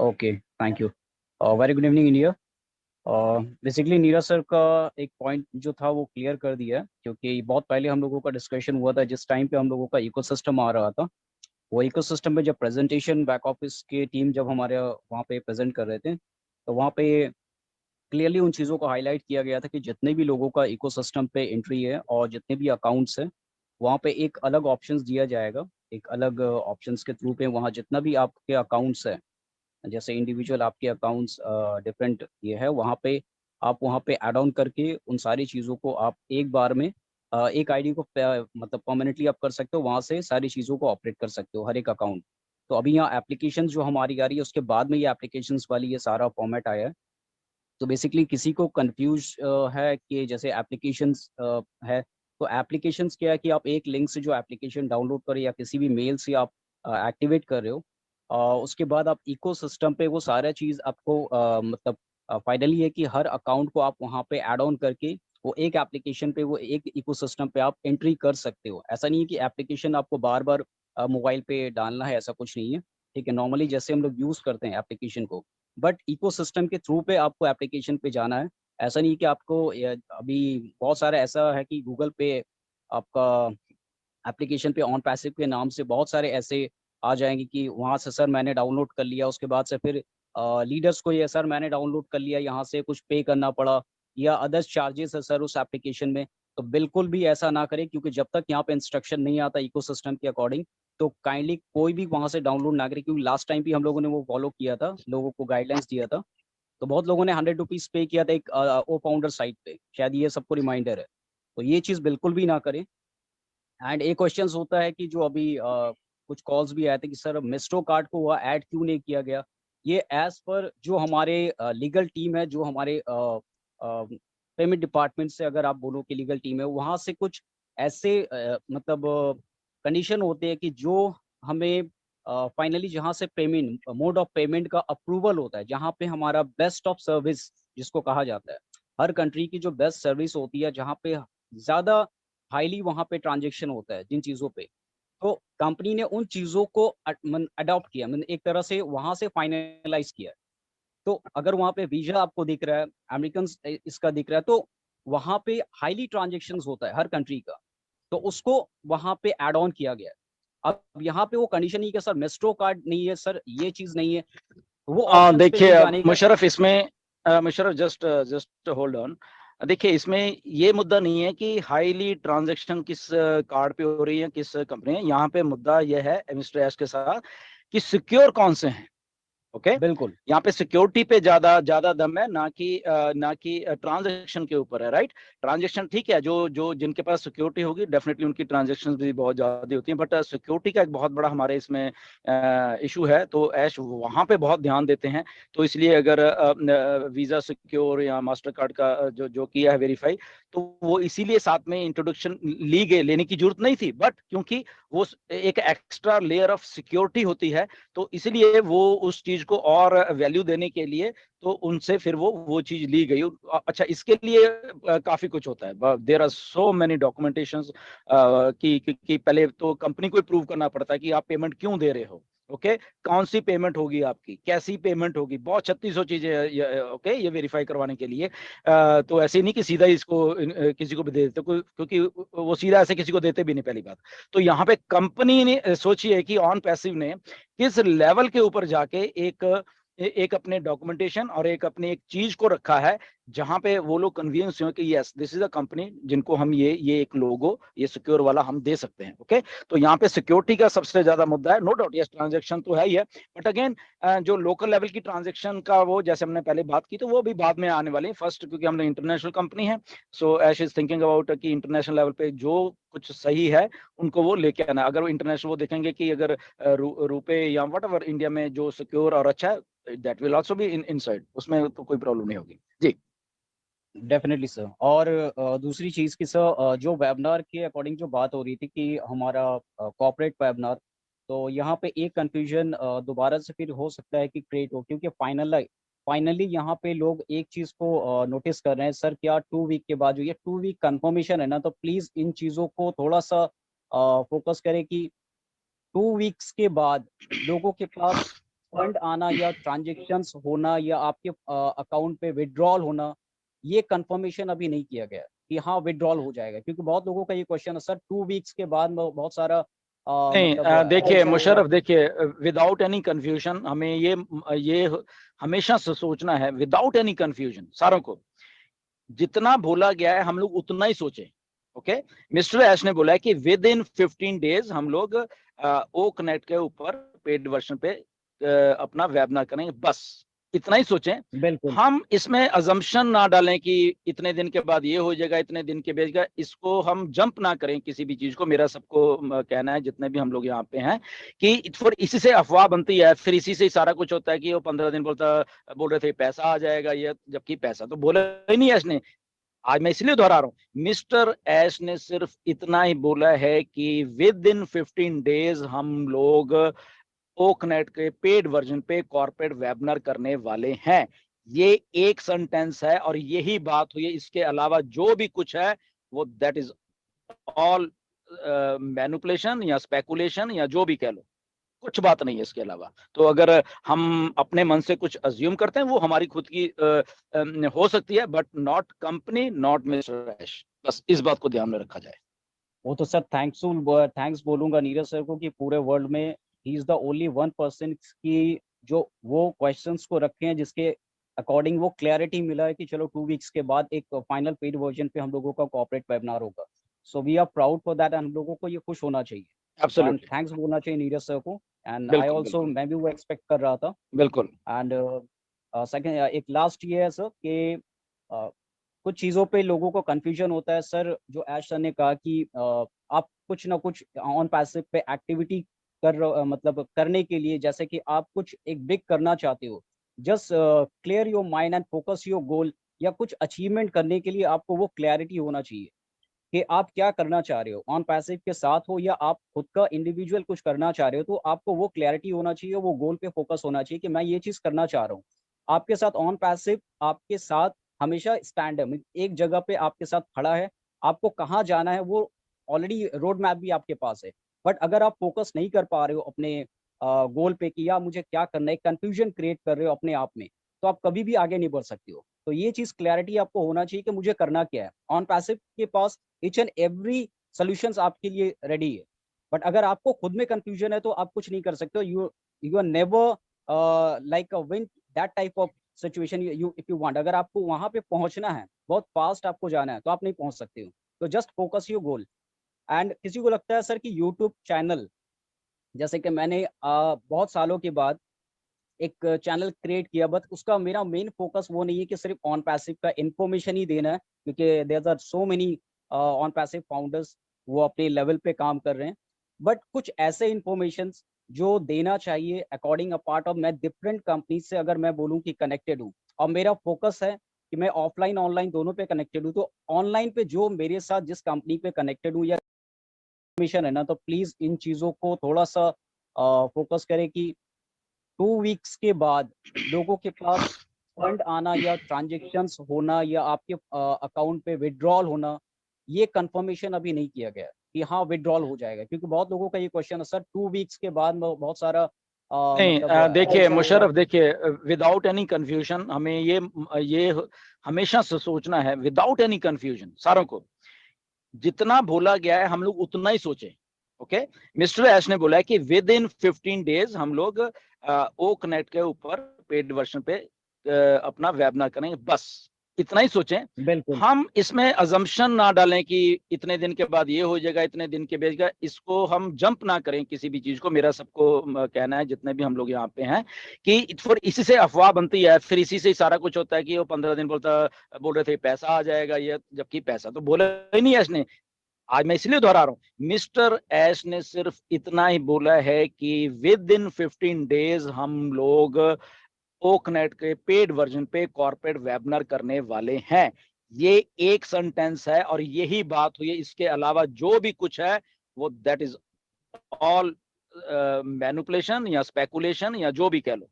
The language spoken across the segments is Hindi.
Okay, thank you. Very good evening India. Basically Neeraj sir का एक पॉइंट जो था वो क्लियर कर दिया है, क्योंकि बहुत पहले हम लोगों का डिस्कशन हुआ था जिस टाइम पे हम लोगों का इकोसिस्टम आ रहा था। वो इकोसिस्टम में जब प्रेजेंटेशन बैक ऑफिस की टीम जब हमारे वहाँ पे प्रेजेंट कर रहे थे, तो वहाँ पे क्लियरली उन चीज़ों को हाईलाइट किया गया था कि जितने भी लोगों का इकोसिस्टम पे एंट्री है और जितने भी अकाउंट्स हैं, वहाँ पे एक अलग ऑप्शंस दिया जाएगा। एक अलग ऑप्शंस के थ्रू पे वहाँ जितना भी आपके अकाउंट्स हैं, जैसे इंडिविजुअल आपके अकाउंट्स डिफरेंट ये है, वहाँ पे आप वहाँ पे ऐड ऑन करके उन सारी चीज़ों को आप एक बार में एक आईडी को मतलब परमानेंटली आप कर सकते हो, वहाँ से सारी चीज़ों को ऑपरेट कर सकते हो हर एक अकाउंट। तो अभी यहाँ एप्लीकेशन जो हमारी आ रही है उसके बाद में ये एप्लीकेशंस वाली ये सारा फॉर्मेट आया है। तो बेसिकली किसी को कंफ्यूज है कि जैसे एप्लीकेशंस है, तो एप्लीकेशंस क्या है कि आप एक लिंक से जो एप्लीकेशन डाउनलोड करें या किसी भी मेल से आप एक्टिवेट कर रहे हो, उसके बाद आप इकोसिस्टम पे वो सारा चीज़ आपको मतलब फाइनली है कि हर अकाउंट को आप वहाँ पे ऐड ऑन करके वो एक एप्लीकेशन पे वो एक इकोसिस्टम पे आप एंट्री कर सकते हो। ऐसा नहीं है कि एप्लीकेशन आपको बार बार मोबाइल पे डालना है, ऐसा कुछ नहीं है। ठीक है, नॉर्मली जैसे हम लोग यूज़ करते हैं एप्लीकेशन को, बट इकोसिस्टम के थ्रू पे आपको एप्लीकेशन पे जाना है। ऐसा नहीं कि आपको अभी बहुत सारा ऐसा है कि गूगल पे आपका एप्लीकेशन पे ऑन पैसिव के नाम से बहुत सारे ऐसे आ जाएंगे कि वहाँ से सर मैंने डाउनलोड कर लिया, उसके बाद से फिर लीडर्स को ये सर मैंने डाउनलोड कर लिया, यहाँ से कुछ पे करना पड़ा या अदर्स चार्जेस है सर उस एप्लीकेशन में। तो बिल्कुल भी ऐसा ना करें, क्योंकि जब तक यहाँ पे इंस्ट्रक्शन नहीं आता इकोसिस्टम के अकॉर्डिंग, तो काइंडली कोई भी वहाँ से डाउनलोड ना करें। क्योंकि लास्ट टाइम भी हम लोगों ने वो फॉलो किया था, लोगों को गाइडलाइंस दिया था, तो बहुत लोगों ने 100 रुपीज पे किया था एक ओ फाउंडर साइट पे, शायद ये सबको रिमाइंडर है। तो ये चीज़ बिल्कुल भी ना करें। एंड एक क्वेश्चन होता है कि जो अभी कुछ कॉल्स भी आए थे कि सर मिस्ट्रो कार्ड को हुआ ऐड क्यों नहीं किया गया। ये एज पर जो हमारे लीगल टीम है, जो हमारे पेमेंट डिपार्टमेंट से अगर आप बोलो कि लीगल टीम है, वहाँ से कुछ ऐसे मतलब कंडीशन होते हैं कि जो हमें फाइनली जहाँ से पेमेंट मोड ऑफ पेमेंट का अप्रूवल होता है, जहाँ पे हमारा बेस्ट ऑफ सर्विस जिसको कहा जाता है, हर कंट्री की जो बेस्ट सर्विस होती है, जहाँ पे ज़्यादा हाईली वहाँ पे ट्रांजेक्शन होता है जिन चीज़ों पे, तो कंपनी ने उन चीज़ों को अडॉप्ट किया, मतलब एक तरह से वहाँ से फाइनलाइज किया। तो अगर वहाँ पे वीजा आपको दिख रहा है, अमेरिकन इसका दिख रहा है, तो वहाँ पे हाईली ट्रांजेक्शन होता है हर कंट्री का, तो उसको वहाँ पे एड ऑन किया गया है। अब यहाँ पे वो कंडीशन नहीं कि सर मेस्ट्रो कार्ड नहीं है, सर ये चीज़ नहीं है, वो ऑप्शंस पे देखिए नहीं जाने का। मुशर्रफ, इसमें Musharraf just just hold on. देखिए इसमें ये मुद्दा नहीं है कि हाईली ट्रांजैक्शन किस कार्ड पे हो रही है, किस कंपनी है। यहाँ पे मुद्दा यह है मिस्टर एस के साथ कि सिक्योर कौन से हैं। ओके, बिल्कुल। यहाँ पे सिक्योरिटी पे ज्यादा ज्यादा दम है, ना कि ट्रांजैक्शन के ऊपर है। राइट, ट्रांजैक्शन ठीक है, जो जो जिनके पास सिक्योरिटी होगी डेफिनेटली उनकी ट्रांजैक्शन भी बहुत ज्यादा होती हैं, बट सिक्योरिटी का एक बहुत बड़ा हमारे इसमें इशू है, तो ऐश वहाँ पे बहुत ध्यान देते हैं। तो इसलिए अगर वीजा सिक्योर या मास्टर कार्ड का जो जो किया है वेरीफाई, तो वो इसीलिए साथ में इंट्रोडक्शन ली गई, लेने की जरूरत नहीं थी, बट क्योंकि वो एक एक्स्ट्रा लेयर ऑफ सिक्योरिटी होती है, तो इसलिए वो उस चीज को और वैल्यू देने के लिए तो उनसे फिर वो चीज ली गई। अच्छा, इसके लिए काफी कुछ होता है, there are so many documentation कि पहले तो कंपनी को प्रूव करना पड़ता है कि आप पेमेंट क्यों दे रहे हो। ओके, कौन सी पेमेंट होगी आपकी, कैसी पेमेंट होगी, बहुत 3600 चीजें। ओके, ये वेरीफाई करवाने के लिए तो ऐसे नहीं कि सीधा इसको किसी को भी दे देते, क्योंकि वो सीधा ऐसे किसी को देते भी नहीं, पहली बात। तो यहाँ पे कंपनी ने सोचिए कि ऑन पैसिव ने किस लेवल के ऊपर जाके एक अपने डॉक्यूमेंटेशन और एक अपने एक चीज को रखा है, जहां पे वो लोग कन्विंस हो कि yes this is a company जिनको हम ये एक लोगो, ये सिक्योर वाला हम दे सकते हैं। ओके, तो यहाँ पे सिक्योरिटी का सबसे ज्यादा मुद्दा है, नो डाउट। यस, ट्रांजेक्शन तो है ही है, बट अगेन जो लोकल लेवल की ट्रांजेक्शन का, वो जैसे हमने पहले बात की, तो वो भी बाद में आने वाली है फर्स्ट, क्योंकि हमने इंटरनेशनल कंपनी है। सो ऐश इज थिंकिंग अबाउट कि इंटरनेशनल लेवल पे जो कुछ सही है उनको वो लेके आना। अगर वो इंटरनेशनल वो देखेंगे कि अगर रुपए या वट एवर इंडिया में जो सिक्योर और अच्छा है, that will also be inside, उसमें तो कोई प्रॉब्लम नहीं होगी जी। Definitely sir. और दूसरी चीज़ की सर, जो वेबिनार के अकॉर्डिंग जो बात हो रही थी कि हमारा कॉर्पोरेट वेबिनार, तो यहाँ पे एक कंफ्यूजन दोबारा से फिर हो सकता है कि क्रिएट हो, क्योंकि फाइनली यहाँ पे लोग एक चीज़ को नोटिस कर रहे हैं सर, क्या 2 वीक के बाद जो ये 2 वीक कंफर्मेशन है ना, तो प्लीज़ इन चीज़ों को थोड़ा सा फोकस करें कि 2 वीक्स के बाद लोगों के पास फंड आना या ट्रांजेक्शन्स होना या आपके अकाउंट पे विड्रॉल होना, ये कंफर्मेशन अभी नहीं किया गया कि हाँ विड्रॉल हो जाएगा। क्योंकि बहुत लोगों का ये क्वेश्चन है सर 2 वीक्स के बाद बहुत सारा नहीं, मतलब देखिए ऐसा हुआ। मुशर्रफ, देखिए विदाउट एनी कंफ्यूजन हमें ये हमेशा से सोचना है, विदाउट एनी कंफ्यूजन सारों को जितना बोला गया है हम लोग उतना ही सोचें। ओके, मिस्टर ऐश ने बोला है कि विद इन 15 डेज हम लोग ओ कनेक्ट के ऊपर पेड वर्जन पे अपना वेबिनार करेंगे, बस इतना ही सोचें। बिल्कुल हम इसमें अजम्पशन ना डालें कि इतने दिन के बाद ये हो जाएगा, इतने दिन के भेजेगा, इसको हम जंप ना करें किसी भी चीज को। मेरा सबको कहना है, जितने भी हम लोग यहाँ पे हैं, कि फिर इसी से अफवाह बनती है, फिर इसी से ही सारा कुछ होता है कि वो 15 दिन बोल रहे थे पैसा आ जाएगा, ये जबकि पैसा तो बोला ही नहीं ऐश ने। आज मैं इसलिए दोहरा रहा हूं, मिस्टर ऐश ने सिर्फ इतना ही बोला है कि विद इन 15 डेज हम लोग ओकनेट के पेड वर्जन पे कॉर्पोरेट वेबिनार करने वाले हैं। ये एक सेंटेंस है और यही बात हुई है। इसके अलावा जो भी कुछ है वो दैट इज ऑल मैनिपुलेशन या स्पेकुलेशन या जो भी कह लो, कुछ बात नहीं है इसके अलावा। तो अगर हम अपने मन से कुछ अज्यूम करते हैं वो हमारी खुद की हो सकती है, but not company, not mister Ash. बस इस बात को ध्यान में रखा जाए। वो तो सर थैंक्स बोलूंगा नीरज सर को कि पूरे वर्ल्ड में ही इज द ओनली 1% की जो वो क्वेश्चंस को रखे हैं जिसके अकॉर्डिंग वो क्लैरिटी मिला है कि चलो 2 वीक्स के बाद एक फाइनल पेड वर्जन पे हम लोगों का कॉर्पोरेट वेबिनार होगा। So we are proud for that, हम लोगों को ये खुश होना चाहिए। सो एंड एब्सोल्युटली, थैंक्स बोलना चाहिए नीरज सर को। एंड आई बिल्कुल ऑल्सो, बिल्कुल मैं भी वो एक्सपेक्ट कर रहा था। बिल्कुल। एंड सेकंड एक लास्ट ये है सर कि कुछ चीज़ों पे लोगों को कंफ्यूजन होता है सर। जो ऐश सर ने कहा कि आप कुछ ना कुछ ऑन पैसिव पे एक्टिविटी मतलब करने के लिए, जैसे कि आप कुछ एक बिग करना चाहते हो, just clear your mind and focus your goal, या कुछ अचीवमेंट करने के लिए आपको वो क्लैरिटी होना चाहिए कि आप क्या करना चाह रहे हो। ऑन पैसिव के साथ हो या आप खुद का इंडिविजुअल कुछ करना चाह रहे हो, तो आपको वो क्लैरिटी होना चाहिए, वो गोल पे फोकस होना चाहिए कि मैं ये चीज़ करना चाह रहा हूँ। आपके साथ ऑन पैसिव आपके साथ हमेशा स्टैंड है, एक जगह पे आपके साथ खड़ा है। आपको कहाँ जाना है वो ऑलरेडी रोड मैप भी आपके पास है। बट अगर आप फोकस नहीं कर पा रहे हो अपने गोल पे कि या मुझे क्या करना है, कंफ्यूजन क्रिएट कर रहे हो अपने आप में, तो आप कभी भी आगे नहीं बढ़ सकते हो। तो ये चीज़ क्लैरिटी आपको होना चाहिए कि मुझे करना क्या है। ऑन पैसिव के पास ईच एंड एवरी सॉल्यूशंस आपके लिए रेडी है। बट अगर आपको खुद में कंफ्यूजन है तो आप कुछ नहीं कर सकते हो। You are never like win that type of situation. You if you want, अगर आपको वहां पे पहुंचना है, बहुत फास्ट आपको जाना है, तो आप नहीं पहुंच सकते हो। तो just focus your goal. And किसी को लगता है सर कि यूट्यूब चैनल, जैसे कि मैंने बहुत सालों के बाद एक चैनल क्रिएट किया, बट उसका मेरा मेन फोकस वो नहीं है कि सिर्फ ऑन पैसिव का इंफॉर्मेशन ही देना है, क्योंकि there are so many OnPassive founders, वो अपने लेवल पे काम कर रहे हैं। बट कुछ ऐसे इंफॉर्मेशन जो देना चाहिए अकॉर्डिंग अ पार्ट ऑफ, मैं डिफरेंट कंपनी से अगर मैं बोलूँ कि कनेक्टेड हूँ, और मेरा फोकस है कि मैं ऑफलाइन ऑनलाइन दोनों पे कनेक्टेड हूँ, तो ऑनलाइन पे जो मेरे साथ जिस कंपनी पे कनेक्टेड हूँ या मिशन है ना, तो प्लीज इन चीजों को थोड़ा सा फोकस करें कि 2 वीक्स के बाद लोगों के पास फंड आना या ट्रांजेक्शन्स होना या आपके अकाउंट पे विड्रॉल होना, ये कंफर्मेशन अभी नहीं किया गया कि हाँ विड्रॉल हो जाएगा। क्योंकि बहुत लोगों का ये क्वेश्चन है सर 2 वीक्स के बाद बहुत सारा नहीं, मतलब देखिए ऐसा हुआ। मुशर्रफ, देखिए विदाउट एनी कंफ्यूजन हमें ये हमेशा से सोचना है, विदाउट एनी कंफ्यूजन सारों को जितना बोला गया है हम लोग उतना ही सोचें। ओके, मिस्टर ऐश ने बोला है कि विद इन 15 डेज हम लोग ओ कनेक्ट के ऊपर पेड वर्जन पे अपना वेबिनार करेंगे, बस इतना ही सोचें। बिल्कुल हम इसमें अजम्पशन ना डालें कि इतने दिन के बाद ये हो जाएगा, इतने दिन के भेजेगा, इसको हम जंप ना करें किसी भी चीज को। मेरा सबको कहना है, जितने भी हम लोग यहाँ पे हैं, कि फिर इसी से अफवाह बनती है, फिर इसी से ही सारा कुछ होता है कि वो 15 दिन बोल रहे थे पैसा आ जाएगा, ये जबकि पैसा तो बोला ही नहीं ऐश ने। आज मैं इसलिए दोहरा रहा हूं, मिस्टर ऐश ने सिर्फ इतना ही बोला है कि विद इन 15 डेज हम लोग ओकनेट के पेड वर्जन पे कॉर्पोरेट वेबिनार करने वाले हैं। ये एक सेंटेंस है और यही बात हुई है। इसके अलावा जो भी कुछ है वो दैट इज ऑल मैनिपुलेशन या स्पेकुलेशन या जो भी कह लो,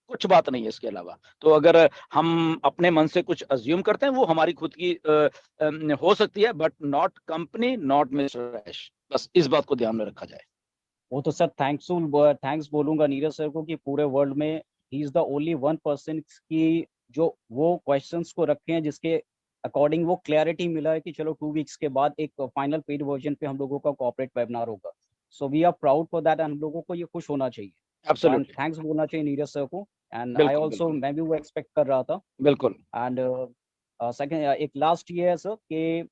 कुछ बात नहीं है इसके अलावा। तो अगर हम अपने मन से कुछ अज्यूम करते हैं वो हमारी खुद की हो सकती है, but not company, not mister Ash. बस इस बात को ध्यान में रखा जाए। वो तो सर थैंक्स बोलूंगा नीरज सर को कि पूरे वर्ल्ड में he is the only one person की जो वो क्वेश्चंस को रखे हैं जिसके अकॉर्डिंग वो क्लैरिटी मिला है कि चलो 2 वीक्स के बाद एक फाइनल पेड वर्जन पे हम लोगों का कॉर्पोरेट वेबिनार होगा। So we are proud for that, हम लोगों को ये खुश होना चाहिए। तो एब्सोल्युटली। थैंक्स बोलना चाहिए नीरज सर को। एंड आई बिल्कुल ऑल्सो बिल्कुल। मैं भी वो एक्सपेक्ट कर रहा था। बिल्कुल। एंड सेकंड एक लास्ट ये है सर कि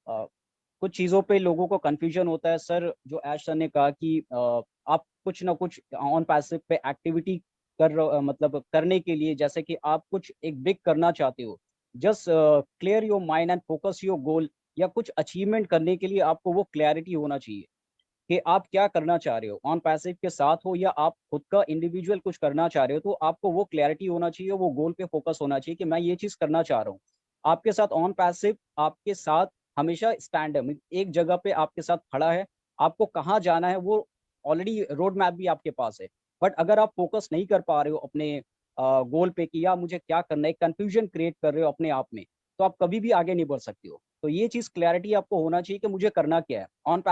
कुछ चीज़ों पे लोगों को कंफ्यूजन होता है सर, जो ऐश सर ने कहा कि आप कुछ ना कुछ ऑन पैसिव पे एक्टिविटी मतलब करने के लिए, जैसे कि आप कुछ एक बिग करना चाहते हो, just clear your mind and focus your goal, या कुछ अचीवमेंट करने के लिए आपको वो क्लैरिटी होना चाहिए कि आप क्या करना चाह रहे हो, ऑन पैसिव के साथ हो या आप खुद का इंडिविजुअल कुछ करना चाह रहे हो, तो आपको वो क्लैरिटी होना चाहिए, वो गोल पे फोकस होना चाहिए कि मैं ये चीज करना चाह रहा हूँ। आपके साथ ऑन पैसिव आपके साथ हमेशा स्टैंड है, एक जगह पे आपके साथ खड़ा है। आपको कहाँ जाना है वो ऑलरेडी रोड मैप भी आपके पास है। बट अगर आप फोकस नहीं कर पा रहे हो अपने गोल पे कि या मुझे क्या करना है, कंफ्यूजन क्रिएट कर रहे हो अपने आप में, तो आप कभी भी आगे नहीं बढ़ सकते हो। तो ये चीज क्लैरिटी आपको होना चाहिए कि मुझे करना क्या है। ऑन